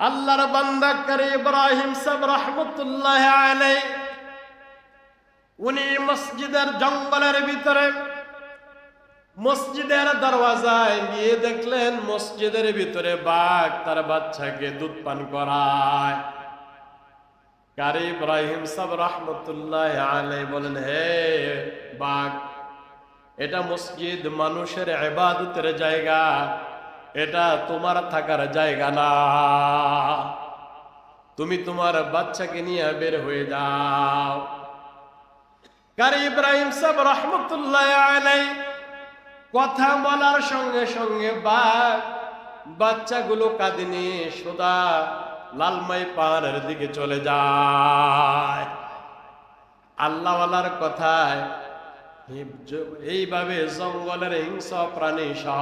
আল্লাহর বান্দা করে ইব্রাহিম সাহেব রহমতুল্লাহ আলাইহি উনি মসজিদের জঙ্গলের ভিতরে মসজিদের দরওয়াজায় গিয়ে দেখলেন মসজিদের ভিতরে বাঘ তার বাচ্চাকে দুধ পান করায়। কারি ইব্রাহিম সাহেব রহমতুল্লাহ আলাইহি বলেন, হে বাঘ, এটা মসজিদ মানুষের ইবাদতের জায়গা, এটা তোমার থাকার জায়গা না। তুমি তোমার বাচ্চাকে নিয়ে বের হয়ে যাও। কারি ইব্রাহিম সাহেব রহমতুল্লাহ আলাইহি কথা বলার সঙ্গে সঙ্গে বাঘ বাচ্চাগুলো কাঁধে নিয়ে সোজা লালমাই পাহাড়ের দিকে চলে যায়। আল্লাহওয়ালার কথায় এইভাবে জঙ্গলের হিংস্র প্রাণী সহ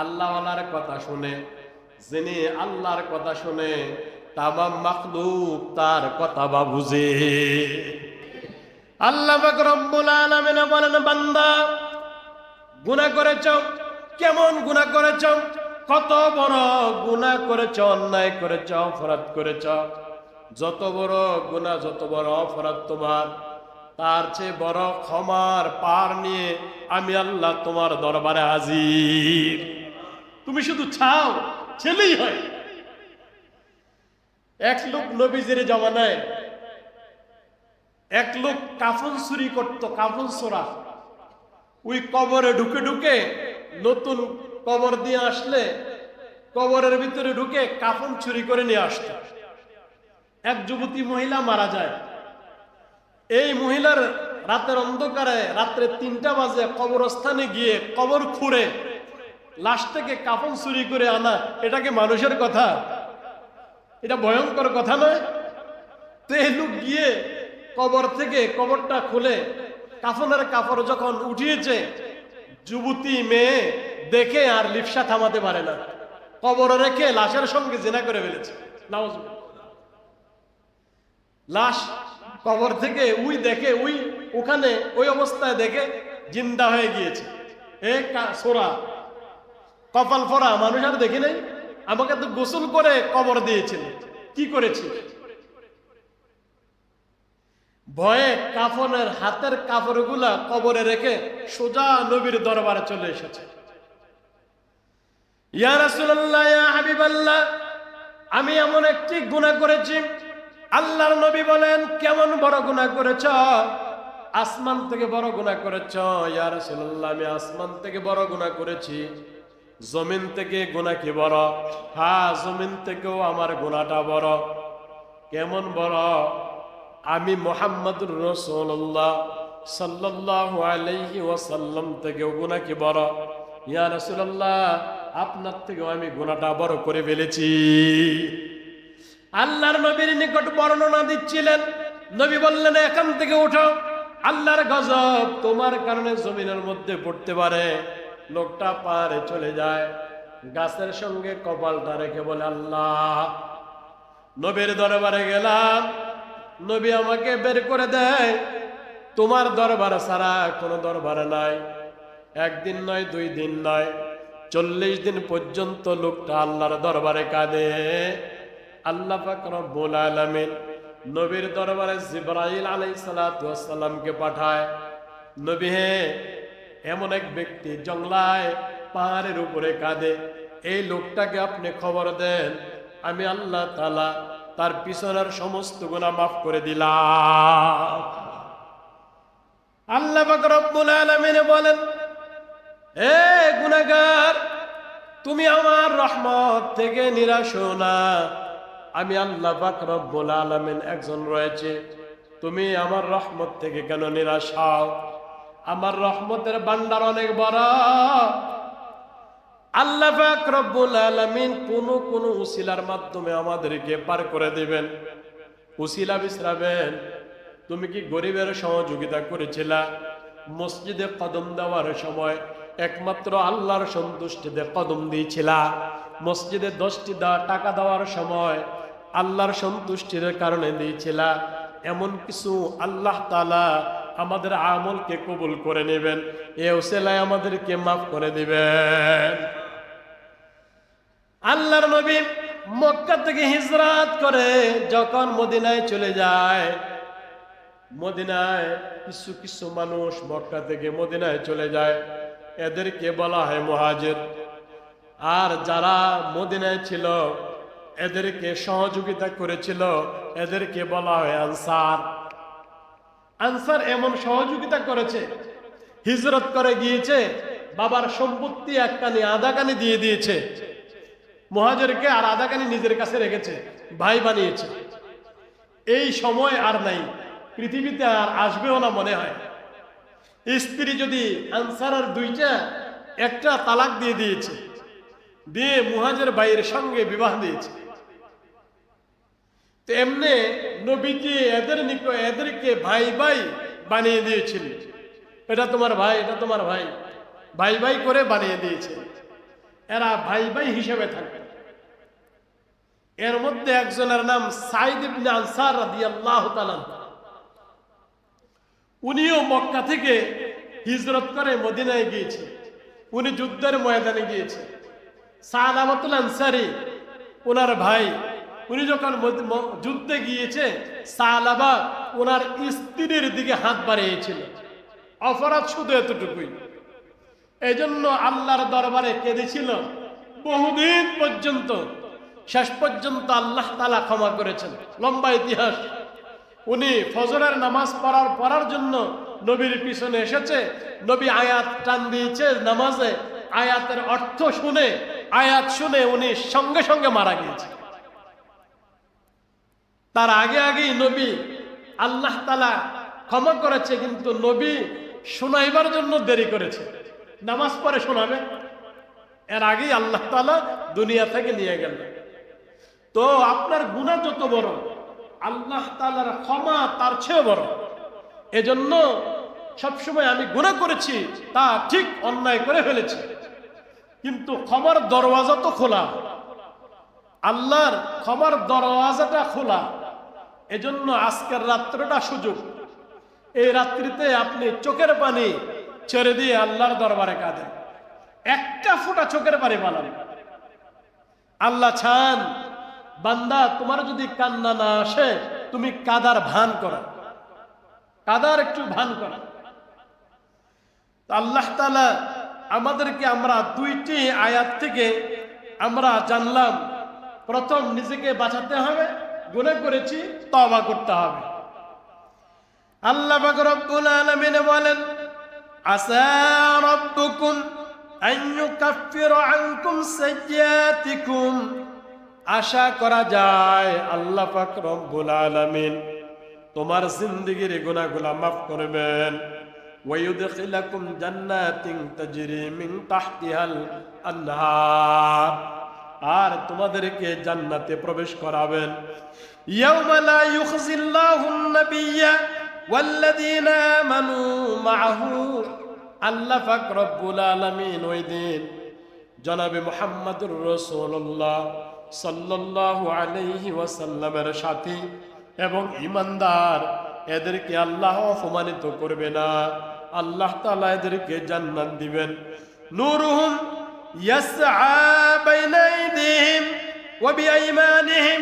আল্লাহওয়ালার কথা শুনে, যিনি আল্লাহর কথা শুনে তামাম মাখলুক তার কথা বা বুঝে। আল্লাহ পাক রব্বুল আলামিন বলেন, বান্দা গুনাহ করেছ, কেমন গুনাহ করেছ, কত বড় গুনাহ করেছ, অন্যায় করেছ, অপরাধ করেছ। যত বড় গুনাহ, যত বড় অপরাধ তোমার, তার চেয়ে বড় ক্ষমার পার নিয়ে আমি আল্লাহ তোমার দরবারে হাজির। তুমি শুধু চাও, ছেলেই হয়। এক লোক নবীজির জামানায় এক লোক কাফন চুরি করত, কাফন চোরা। ওই কবরে ঢুকে ঢুকে, নতুন কবর দিয়ে আসলে কবরের ভিতরে ঢুকে কাফন চুরি করে নিয়ে আসত। এক যুবতী মহিলা মারা যায়। এই মহিলার রাতের অন্ধকারে, রাত্রে 3টা বাজে কবরস্থানে গিয়ে কবর খুঁড়ে লাশ থেকে কাফন চুরি করে আনা, এটা কি মানুষের কথা? এটা ভয়ঙ্কর কথা নয়? তো এই লোক গিয়ে কবর থেকে কবরটা খুলে কাফনের কাপড় যখন উঠিয়েছে, যুবতী মেয়ে দেখে আর লিপসা থামাতে পারে না, কবরে রেখে লাশের সঙ্গে জিনা করে ফেলেছে। নাউজুবিল্লাহ। লাশ কবর থেকে উই দেখে, উই ওখানে ওই অবস্থায় দেখে জিন্দা হয়ে গিয়েছে। এ সোরা কপাল ফোরা মানুষ আর দেখি নাই, আমাকে তো গোসল করে কবর দিয়েছিল, কি করেছি? ভয়ে কাফনের হাতের কাপড়গুলা কবরে রেখে সোজা নবীর দরবারে চলে এসেছে। ইয়া রাসূলুল্লাহ, ইয়া হাবিবাল্লাহ, আমি এমন একটি গুনাহ করেছি। আল্লাহর নবী বলেন, কেমন বড় গুনাহ করেছ? আসমান থেকে বড় গুনাহ করেছ। ইয়া রাসূলুল্লাহ, আমি আসমান থেকে বড় গুনাহ করেছি। জমিন থেকে গুনাহ কি বড়? হ্যাঁ, জমিন থেকেও আমার গুনাহটা বড়। কেমন বড়? আমি মুহাম্মদুর রাসূলুল্লাহ সাল্লাল্লাহু আলাইহি ওয়াসাল্লাম থেকে গুনাহ কি বড়? ইয়া রাসূলুল্লাহ, আপনার থেকে আমি গুনাহটা বড় করে ফেলেছি। আল্লাহর নবীর নিকট বর্ণনা দিচ্ছিলেন। নবী বললেন, এখান থেকে উঠো, আল্লাহর গজব তোমার কারণে জমিনের মধ্যে পড়তে পারে। লোকটা পারে চলে যায়, গাছের সঙ্গে কপালটা রেখে বলে, আল্লাহ, নবীর দরবারে গেলাম, নবী আমাকে বের করে দেয়, তোমার দরবার ছাড়া কোনো দরবারে নাই। 1 দিন নয়, 2 দিন নয়, 40 দিন পর্যন্ত লোকটা আল্লাহর দরবারে কাঁদে। আল্লাহ পাক রব্বুল আলামিন নবীর দরবারে জিবরাইল আলাইহিস সালাতু ওয়াস সালামকে পাঠায়। নবী হে, এমন এক ব্যক্তি জংলায় পাহাড়ের উপরে কাঁদে, এই লোকটাকে আপনি খবর দেন, আমি আল্লাহ তাআলা তার পিছনের সমস্ত গুনাহ মাফ করে দিলাম। আল্লাহ পাক রব্বুল আলামিন বলেন, হে গুনাহগার, তুমি আমার রহমত থেকে নিরাশ হও না। আমি আল্লাহ পাক রব্বুল আলামিন একজন রয়েছে, তুমি আমার রহমত থেকে কেন নিরাশ হও? আমার রহমতের ভান্ডার অনেক বড়। আল্লাহ পাক রব্বুল আলামিন কোন উসিলার মাধ্যমে আমাদেরকে পার করে দিবেন। উসিলা বিশ্রাবেন। তুমি কি গরিবের সহযোগিতা করেছিলা? মসজিদে কদম দেওয়ার সময় একমাত্র আল্লাহর সন্তুষ্টিতে কদম দিয়েছিলা? মসজিদে 10টি টাকা দেওয়ার সময় আল্লাহর সন্তুষ্টির কারণে দিয়েছিলা? এমন কিছু আল্লাহ তাআলা আমাদের আমলকে কবুল করে নেবেন, এ উসিলায় আমাদেরকে মাফ করে দিবেন। আল্লাহর নবী মক্কা থেকে হিজরত করে যখন মদিনায় চলে যায়, মদিনায় কিছু কিছু মানুষ মক্কা থেকে মদিনায় চলে যায়, এদেরকে বলা হয় মুহাজির। আর যারা মদিনায় ছিল এদেরকে সহযোগিতা করেছিল এদেরকে বলা হয় আনসার। আনসার এমন সহযোগিতা করেছে, হিজরত করে গিয়েছে, বাবার সম্পত্তি একখানি আধাখানি দিয়ে দিয়েছে মুহাজিরকে, আর আধাখানি নিজের কাছে রেখেছে, ভাই বানিয়েছে। এই সময় আর নাই, পৃথিবীতে আর আসবেও না মনে হয়। স্ত্রী যদি আনসারের দুইটা, একটা তালাক দিয়ে দিয়েছে, দিয়ে মুহাজির ভাইয়ের সঙ্গে বিবাহ দিয়েছে। তো এমনি নবীজি এদেরকে ভাই ভাই বানিয়ে দিয়েছিল, এটা তোমার ভাই, এটা তোমার ভাই, ভাই ভাই করে বানিয়ে দিয়েছে। এরা ভাই ভাই হিসেবে থাকে। এর মধ্যে একজনের নাম সাইদ ইবনে আনসার রাদিয়াল্লাহু তাআলা। উনিও মক্কা থেকে হিজরত করে মদিনায় গিয়েছে, উনি যুদ্ধের ময়দানে গিয়েছে। সালামাতুল আনসারী ওনার ভাই, উনি যখন যুদ্ধে গিয়েছে সালাবা ওনার স্ত্রীর দিকে হাত বাড়িয়েছিল। অপরাধ শুধু এতটুকুই, এই জন্য আল্লাহর দরবারে কেঁদেছিল বহুদিন পর্যন্ত। শেষ পর্যন্ত আল্লাহ তাআলা ক্ষমা করেছেন। লম্বা ইতিহাস। উনি ফজরের নামাজ পড়ার জন্য নবীর পিছনে এসেছে, নবী আয়াত টান দিয়েছে নামাজে, আয়াতের অর্থ শুনে, আয়াত শুনে উনি সঙ্গে সঙ্গে মারা গিয়েছে। তার আগে আগেই নবী আল্লাহ তাআলা ক্ষমা করেছে, কিন্তু নবী শোনাইবার জন্য দেরি করেছে। নামাজ পড়ে শোনাবে, এর আগেই আল্লাহ তাআলা দুনিয়া থেকে নিয়ে গেল। তো আপনার গুনাহ যত বড়, আল্লাহ তাআলার ক্ষমা তার চেয়ে বড়। এজন্য সবসময় আমি গুনাহ করেছি, তা ঠিক, অন্যায় করে ফেলেছি, কিন্তু ক্ষমার দরওয়াজা তো খোলা, আল্লাহর ক্ষমার দরওয়াজাটা খোলা। এজন্য আজকের রাত্রটা সুযোগ। এই রাত্রিতে আপনি চোখের পানি ছেড়ে দিয়ে আল্লাহর দরবারে কাঁদেন, একটা ফোঁটা চোখের পানি বানান। আল্লাহ চান বান্দা তোমার যদি কান্না না আসে, তুমি কাদার ভান করো, কাদার একটু ভান করো। আল্লাহ তাআলা আমাদেরকে, আমরা দুইটি আয়াত থেকে আমরা জানলাম, প্রথম নিজেকে বাঁচাতে হবে, গুনাহ করেছি তওবা করতে হবে। আল্লাহ পাক রব্বুল আলামিন বলেন, আসা রাব্বুকুম আন ইউকাফফিরা আনকুম সাইয়্যাতিকুম। আশা করা যায় আল্লাহ পাক রব্বুল আলামিন তোমার জিন্দেগীর গুনাহগুলো মাফ করবেন। ওয়া ইউদখিলাকুম জান্নাতিন তাজরি মিন তাহতিহাল আনহার, আর তোমাদেরকে জান্নাতে প্রবেশ করাবেন। ইয়াউমা লা ইউখজিল্লাহুন নাবিয়্যা ওয়াল্লাযীনা আমানু মাআহু। আল্লাহ পাক রব্বুল আলামিন ওই দিন জনাবে মুহাম্মদুর রাসূলুল্লাহ সাল্লাল্লাহু আলাইহি ওয়াসাল্লামের সাথী এবং ঈমানদার, এদেরকে আল্লাহ অপমানিত করবে না। আল্লাহ তাআলা এদেরকে জান্নাত দিবেন। নূরুহুম ইয়াসআ বাইনা আইদিহিম ওয়া বিআইমানিহিম।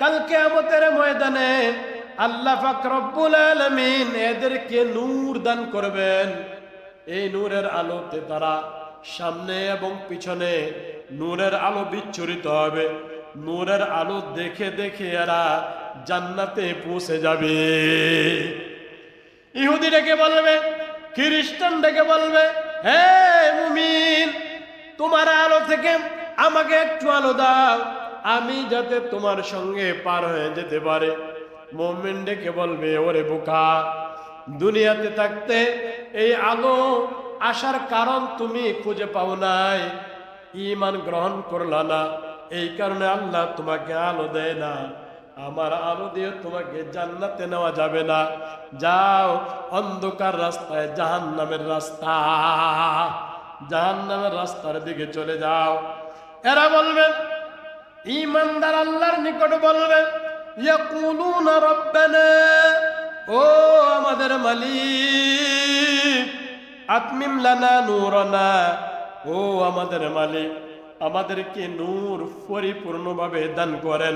কাল কিয়ামতের ময়দানে আল্লাহ পাক রব্বুল আলামিন এদেরকে নূর দান করবেন। এই নূরের আলোতে তারা সামনে এবং পিছনে নূরের আলো বিচ্ছুরিত হবে। নূরের আলো দেখে দেখে এরা জান্নাতে পৌঁছে যাবে। ইহুদি ডেকে বলবে, খ্রিস্টান ডেকে বলবে, হে মুমিন, তোমার আলো থেকে আমাকে একটু আলো দাও, আমি যাতে তোমার সঙ্গে পার হয়ে যেতে পারে। মুমিন ডেকে বলবে, ওরে বোকা, দুনিয়াতে থাকতে এই আলো আসার কারণ তুমি খুঁজে পাও নাই, ঈমান গ্রহণ করলা না, এই কারণে আল্লাহ তোমাকে আলো দেয় না। আমার আলো দিয়ে তোমাকে জান্নাতে নেওয়া যাবে না। যাও অন্ধকার রাস্তায়, জাহান্নামের রাস্তা, জাহান্নামের রাস্তার দিকে চলে যাও। এরা বলবে, ঈমানদার আল্লাহর নিকট বলবে, ইয়াকুলুনা রাব্বানা, ও আমাদের মালিক, আতমিম লানা নূরানা, ও আমাদের মালিক আমাদেরকে নূর পরিপূর্ণভাবে দান করেন।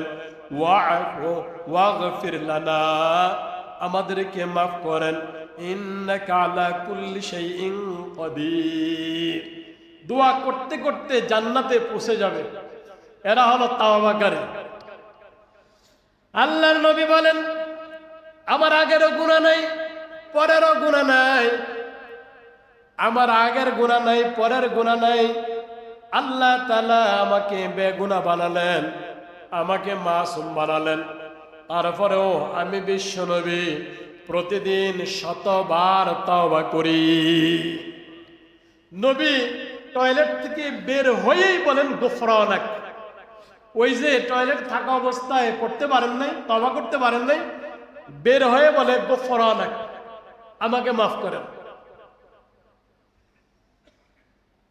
ওয়াগফির লানা, আমাদেরকে মাফ করেন। ইন্নাকা আলা কুল্লি শাইইন কাদির। দোয়া করতে করতে জান্নাতে পৌঁছে যাবে। এরা হলো তাওবাকারী। আল্লাহর নবী বলেন, আমার আগেরও গুনাহ নাই, পরেরও গুনাহ নাই। আমার আগের গুনাহ নাই, পরের গুনাহ নাই। আল্লাহ তাআলা আমাকে বেগুনাহ বানালেন, আমাকে মাসুম বানালেন। তারপরেও আমি বিশ্বনবী প্রতিদিন শতবার তওবা করি। নবী টয়লেট থেকে বের হয়েই বলেন গুফরানাক। ওই যে টয়লেট থাকা অবস্থায় পড়তে পারেন নাই, তওবা করতে পারেন নাই, বের হয়ে বলে গুফরানাক, আমাকে মাফ করেন।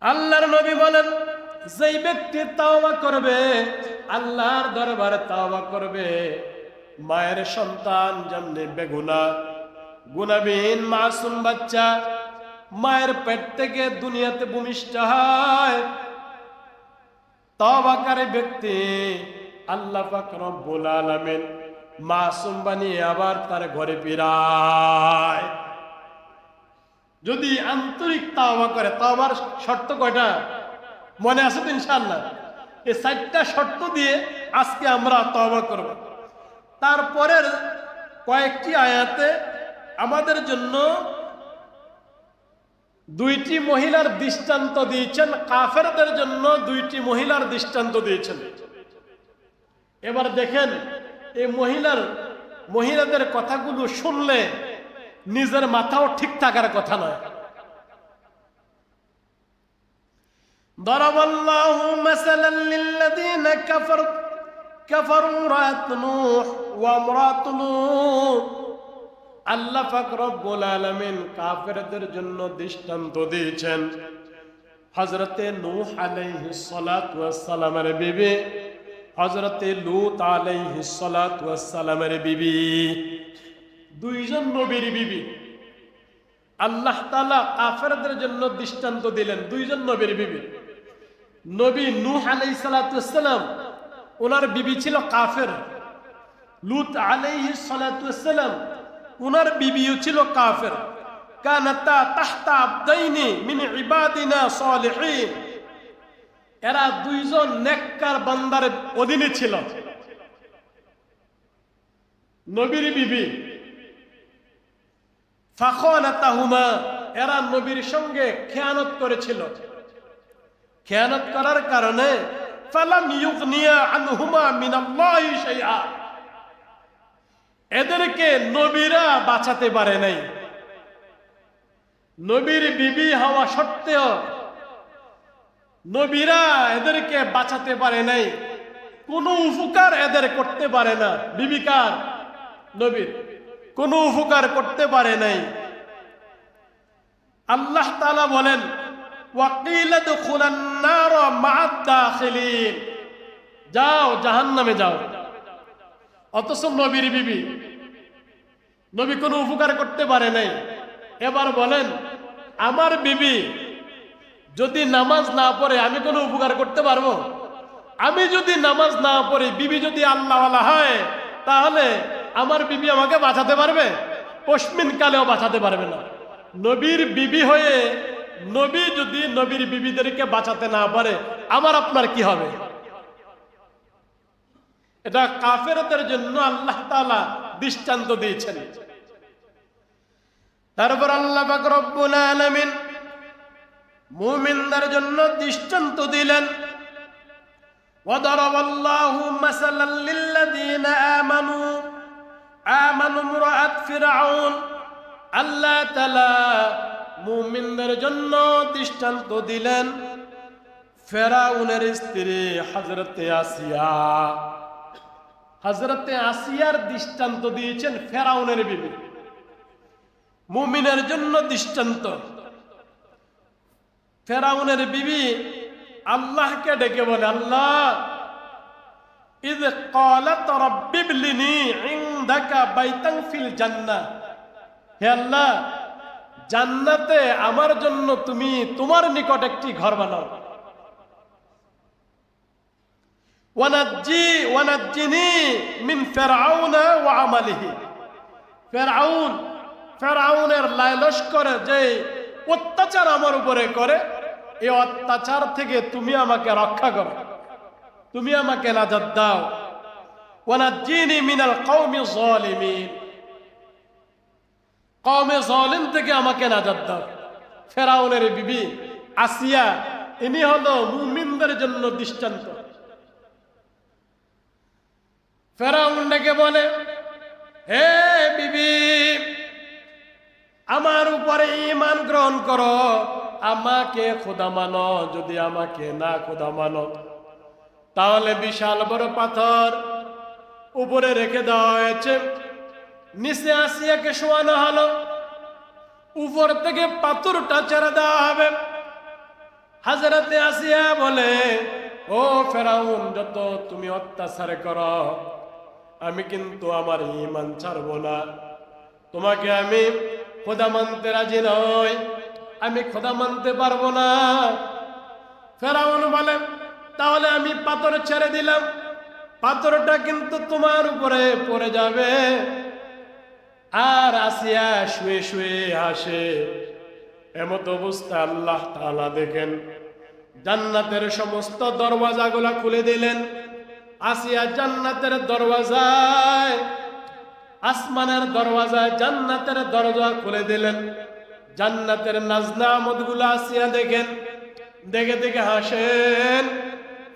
আল্লাহর নবী বলেন, যেই ব্যক্তি তাওবা করবে, আল্লাহর দরবারে তাওবা করবে, মায়ের সন্তান যেমনি বেগুনা, গুনাহবিহীন মাসুম বাচ্চা মায়ের পেট থেকে দুনিয়াতে ভূমিষ্ঠ হয়, তাওবাকারী ব্যক্তি আল্লাহ পাক রব্বুল আলামিন মাসুম বানিয়ে আবার তার ঘরে ফিরায়। যদি আন্তরিক তাওবা করে। তাওবার শর্ত কয়টা মনে আছে তো ইনশাআল্লাহ? এই 4টা শর্ত দিয়ে আজকে আমরা তাওবা করব। তারপরের কয়েকটি আয়াতে আমাদের জন্য 2টি মহিলার দৃষ্টান্ত দিয়েছেন, কাফেরদের জন্য 2টি মহিলার দৃষ্টান্ত দিয়েছেন। এবার দেখেন, এই মহিলাদের কথাগুলো শুনলে নিজের মাথাও ঠিক থাকার কথা নয়। দরাবাল্লাহু মাসালান লিল্লাযীনা কাফারু ইমরাত নূহ ওয়া ইমরাত লূত। আল্লাহ পাক রব্বুল আলামিন কাফেরদের জন্য দৃষ্টান্ত দিয়েছেন। হযরতে নূহ আলাইহিস সালাতু ওয়াস সালামের বিবি, হযরতে লূত আলাইহিস সালাতু ওয়াস সালামের বিবি, 2জন নবীর বিবি। আল্লাহ তাআলা কাফেরদের জন্য দৃষ্টান্ত দিলেন 2জন নবীর বিবি। নবী নূহ আলাইহিস সালাতু ওয়াস সালাম, ওনার বিবি ছিল কাফের। লূত আলাইহিস সালাতু ওয়াস সালাম, ওনার বিবিও ছিল কাফের। কানাতা তাহতা আবদাইনি মিন ইবাদিনা সালিহিন। এরা 2জন নেককার বান্দার অধীনে ছিল। নবীর বিবি ফাখানাতাহুমা, এরা নবীর সঙ্গে খেয়ানত করেছিল। খেয়ানত করার কারণে ফালাম ইউগনিয়া আনহুমা মিনাল্লাহি শাইআ, এদেরকে নবীরা বাঁচাতে পারে নাই। নবীর বিবি হওয়া সত্ত্বেও নবীরা এদেরকে বাঁচাতে পারে নাই, কোনো উপকার এদের করতে পারে না। বিবিকার নবীর কোনো উপকার করতে পারে নাই। আল্লাহ তাআলা বলেন, ওয়াকিলা দুখুলান নার মা'আদ দাখিলিন, যাও জাহান্নামে যাও। অথচ নবীর বিবি, নবী কোনো উপকার করতে পারে নাই। এবার বলেন, আমার বিবি যদি নামাজ না পড়ে আমি কোনো উপকার করতে পারবো? আমি যদি নামাজ না পড়ি, বিবি যদি আল্লাহওয়ালা হয়, তাহলে আমার বিবি আমাকে বাঁচাতে পারবে? পশ্মিন কালেও বাঁচাতে পারবে না। নবীর বিবি হয়ে নবী যদি নবীর বিবিদেরকে বাঁচাতে না পারে, আমার আপনার কি হবে? এটা কাফেরদের জন্য আল্লাহ তাআলা দৃষ্টান্ত দিয়েছেন। তারপর আল্লাহ পাক রব্বুল আলামিন মুমিনদের জন্য দৃষ্টান্ত দিলেন। ওয়াদারাবাল্লাহু মাসালান লিল্লাযীনা আমানু ইমরাআত ফিরআউন। আল্লাহ তাআলা মুমিনদের জন্য দৃষ্টান্ত দিলেন ফেরাউনের স্ত্রী হযরতে আসিয়া। হযরতে আসিয়ার দৃষ্টান্ত দিয়েছেন ফেরাউনের বিবি। মুমিনের জন্য দৃষ্টান্ত। ফেরাউনের বিবি আল্লাহকে ডেকে বলে, আল্লাহ ইয ক্বালাত রাব্বি ইবলিনি ইনদাকা বাইতান ফিল জান্নাহ, হে আল্লাহ জান্নাতে আমার জন্য তুমি তোমার নিকট একটি ঘর বানাও। ওয়ানাজ্জিনি মিন ফিরআউনা ওয়া আমালিহি। ফেরাউনের লাইলস্করে যে অত্যাচার আমার উপরে করে, এই অত্যাচার থেকে তুমি আমাকে রক্ষা করো, তুমি আমাকে নাজাত দাও। ওয়ানাজ্জিনি মিনাল কওমি যালিমিন, কওমে জালিম থেকে আমাকে নাজাত দাও। ফেরাউনের বিবি আসিয়া ইনি হলো মুমিনদের জন্য দৃষ্টান্ত। ফেরাউন ডেকে বলে, হে বিবি, আমার উপরে ঈমান গ্রহণ করো, আমাকে খোদা মানো। যদি আমাকে না খোদা মানো, তাহলে বিশাল বড় পাথর উপরে রেখে দেওয়া হয়েছে, নিচে আসিয়াকে শোয়ানো হলো, উপর থেকে পাথরটা ছেড়ে দেওয়া হবে। হযরতে আসিয়া বলে, ও ফেরাউন, যত তুমি অত্যাচার করো, আমি কিন্তু আমার ঈমান ছাড়বো না। তোমাকে আমি খোদা মানতে রাজি নই, আমি খোদা মানতে পারবো না। ফেরাউন বলে, তাহলে আমি পাথর ছেড়ে দিলাম, পাথরটা কিন্তু তোমার উপরে পড়ে যাবে। আর আসিয়া শুয়ে শুয়ে হাসে। এমত অবস্থা আল্লাহ তাআলা দেখেন, জান্নাতের সমস্ত দরওয়াজাগুলা খুলে দিলেন। আসিয়া জান্নাতের দরওয়াজায়, আসমানের দরওয়াজায় জান্নাতের দরজা খুলে দিলেন। জান্নাতের নাজনামতগুলো আসিয়া দেখেন, দেখে দেখে হাসেন।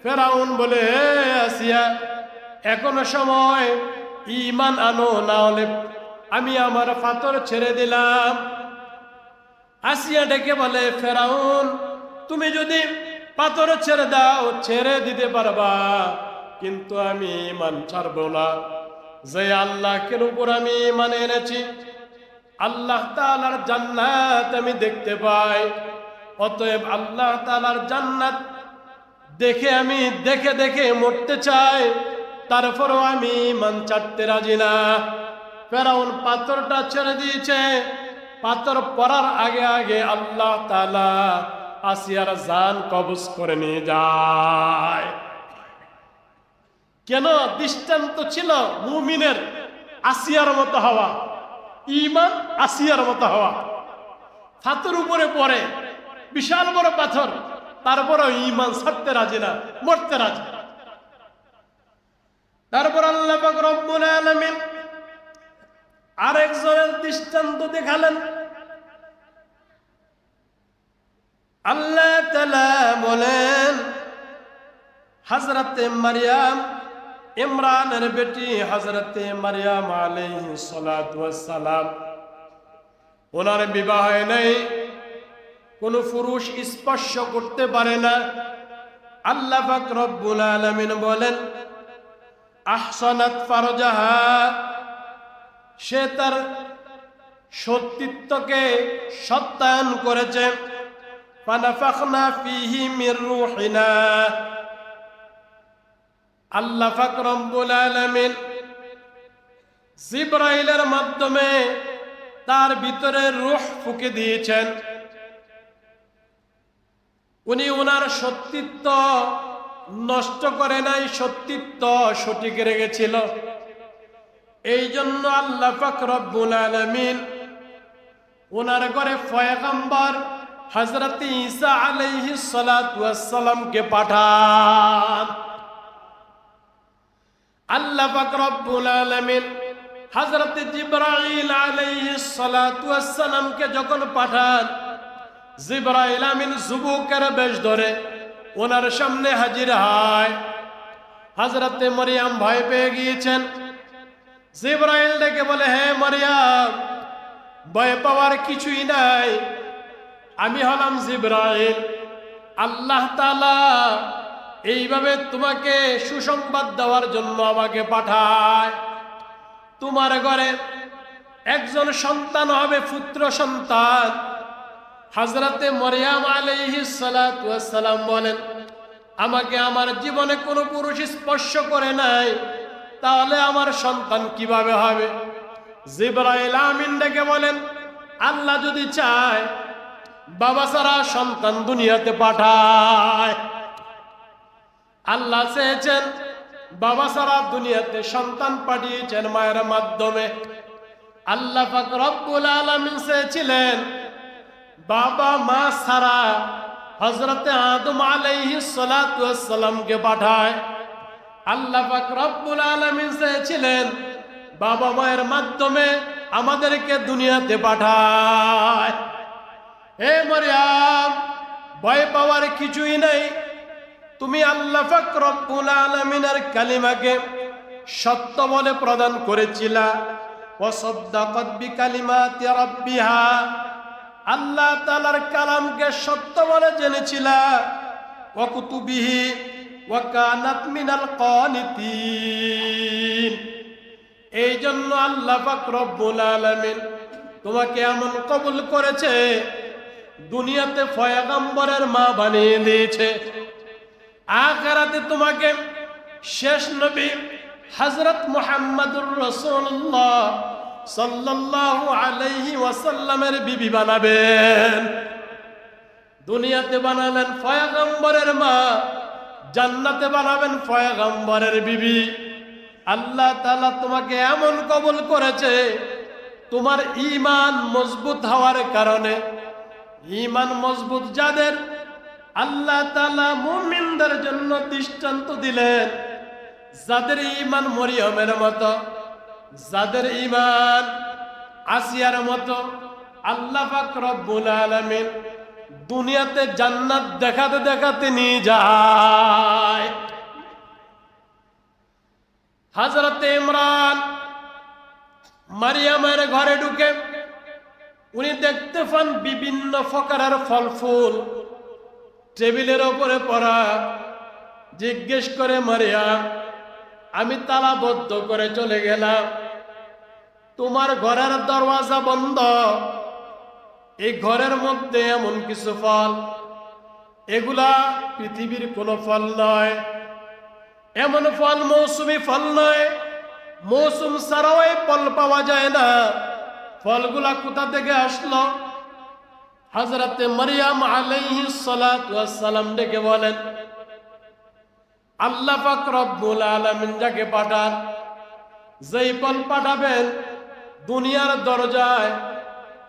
ফেরাউন বলে, হে আসিয়া, এখনো সময়, ঈমান আনো, না হলে আমি আমার পাথর ছেড়ে দিলাম। আসিয়া ডেকে বলে, ফেরাউন, তুমি যদি পাথর ছেড়ে দাও, ছেড়ে দিতে পারবা, কিন্তু আমি ঈমান ছাড়বো না। যে আল্লাহর উপর আমি ঈমান এনেছি, আল্লাহ তাআলার জান্নাত আমি দেখতে পাই। অতএব আল্লাহ তাআলার জান্নাত দেখে আমি দেখে দেখে মরতে চাই, তারপরও আমি ঈমান ছাড়তে রাজি না। ফেরাউন পাথরটা ছেড়ে দিয়েছে। পাথর পড়ার আগে আগে আল্লাহ তাআলা আসিয়ার জান কবজ করে নিয়ে যায়। কেন? দৃষ্টান্ত ছিল মুমিনের আসিয়ার মতো হওয়া, ঈমান আসিয়ার মতো হওয়া। পাথর উপরে পড়ে, বিশাল বড় পাথর, তারপরও ঈমান ছাড়তে রাজি না, মরতে রাজি। তারপর আল্লাহ পাক রব্বুল আলামিন আরেকজনের দৃষ্টান্ত দেখালেন। আল্লাহ তাআলা বলেন, হযরতে মারইয়াম, ইমরানের বেটি হযরতে মারইয়াম আলাইহিস সালাতু ওয়াস সালাম, ওনার বিবাহ হয় নাই, কোন পুরুষ স্পর্শ করতে পারে না। আল্লাহ পাক রব্বুল আলামিন বলেন, আহসানাত ফারজাহা, সে তার সতীত্বকে সত্যায়ন করেছে। ফানাফাখনা ফীহি মির রূহিনা, আল্লাহ পাক রব্বুল আলামিন জিবরাইলের মাধ্যমে তার ভিতরে রূহ ফুঁকে দিয়েছেন। উনি ওনার সতীত্ব নষ্ট করে নাই, সতীত্ব সঠিক রেখেছিল। এই জন্য আল্লাহ পাক রব্বুল আলামিন ওনার ঘরে পয়গম্বর হযরত ঈসা আলাইহিস সালাতু ওয়াস সালামকে পাঠান। আল্লাহ পাক রব্বুল আলামিন হযরত জিবরাইল আলাইহিস সালাতু ওয়াস সালামকে যখন পাঠান, জিবরাইল আমিন যুবকের বেশ ধরে ওনার সামনে হাজির হয়। হযরতে মারইয়াম ভয় পেয়ে গিয়েছেন। জিবরাইল ডেকে বলে, হে মারইয়াম, ভয় পাওয়ার কিছুই নাই, আমি হলাম জিবরাইল। আল্লাহ তাআলা এইভাবে তোমাকে সুসংবাদ দেওয়ার জন্য আমাকে পাঠায়। তোমার ঘরে একজন সন্তান হবে, পুত্র সন্তান। হযরতে মারইয়াম আলাইহিস সালাতু ওয়াস সালাম বলেন, আমাকে আমার জীবনে কোনো পুরুষ স্পর্শ করে নাই, তাহলে আমার সন্তান কিভাবে হবে? জিবরাইল আমিন ডেকে বলেন, আল্লাহ যদি চায়, বাবা ছাড়া সন্তান দুনিয়াতে পাঠায়। আল্লাহ চেয়েছেন বাবা সারা দুনিয়াতে সন্তান পাঠিয়েছেন মায়ের মাধ্যমে। আল্লাহ পাক রব্বুল আলামিন চেয়েছিলেন বাবা মা সারা হযরতে আদম আলাইহিস সালাতু ওয়াস সালামকে পাঠায়। আল্লাহ পাক রব্বুল আলামিন চেয়েছিলেন বাবা মায়ের মাধ্যমে আমাদেরকে দুনিয়াতে পাঠায়। হে মরিয়ম, ভয় পাওয়ার কিছুই নাই। তুমি আল্লাহ পাক রব্বুল আলামিনের কালিমাকে সত্য বলে প্রদান করেছিলা। ওয়াসাদ্দাকাত বিকালিমাতি রাব্বিহা, আল্লাহ তাআলার কালামকে সত্য বলে জেনেছিলা। ওয়া কুতুবিহি ওয়া কানাত মিনাল কানিতিন, এই জন্য আল্লাহ পাক রব্বুল আলামিন তোমাকে এমন কবুল করেছে, দুনিয়াতে পয়গম্বরের মা বানিয়ে দিয়েছে। আখিরাতে তোমাকে শেষ নবী হযরত মুহাম্মদুর রাসূলুল্লাহ সাল্লাল্লাহু আলাইহি ওয়াসাল্লামের বিবি বানাবেন। দুনিয়াতে বানালেন পয়গম্বরের মা, জান্নাতে বানাবেন পয়গম্বরের বিবি। আল্লাহ তাআলা তোমাকে এমন কবুল করেছে, তোমার ঈমান মজবুত হওয়ার কারণে। ঈমান মজবুত যাদের, আল্লাহ তাআলা মুমিনদের জন্য দৃষ্টান্ত দিলেন। যাদের ঈমান মরিয়মের মতো, যাদের ঈমান আসিয়ার মতো, আল্লাহ পাক রব্বুল আলামিন দুনিয়াতে জান্নাত দেখাতে দেখাতে নিয়ে যায়। হযরতে ইমরান মারিয়ামের ঘরে ঢুকে উনি দেখতে পান বিভিন্ন প্রকারের ফল ফুল টেবিলের উপরে পড়া। জিজ্ঞেস করে, মারিয়াম, আমি তালাবদ্ধ করে চলে গেলাম, তোমার ঘরের দরওয়াজা বন্ধ, এই ঘরের মধ্যে এমন কিছু ফল, এগুলা পৃথিবীর কোনো ফল নয়, এমন ফল মৌসুমী ফল নয়, মৌসুম ছাড়াও এই ফল পাওয়া যায় না। ফলগুলা কোথা থেকে আসলো? হযরতে মারিয়াম আলাইহিস সালাতু ওয়াস সালাম ডেকে বলেন, আল্লাহ পাক রব্বুল আলামিন যাকে পাঠান, যেই ফল পাঠাবেন দুনিয়ার দরজায়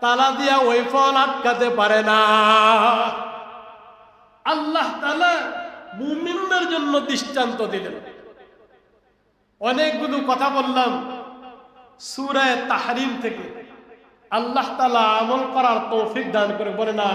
তালা দিয়া ওই ফল আটকাতে পারে না। আল্লাহ তাআলা মুমিনদের জন্য দৃষ্টান্ত দিলেন। অনেকগুলো কথা বললাম সূরা তাহরীম থেকে। আল্লাহ তাআলা আমল করার তৌফিক দান করে, বলে না।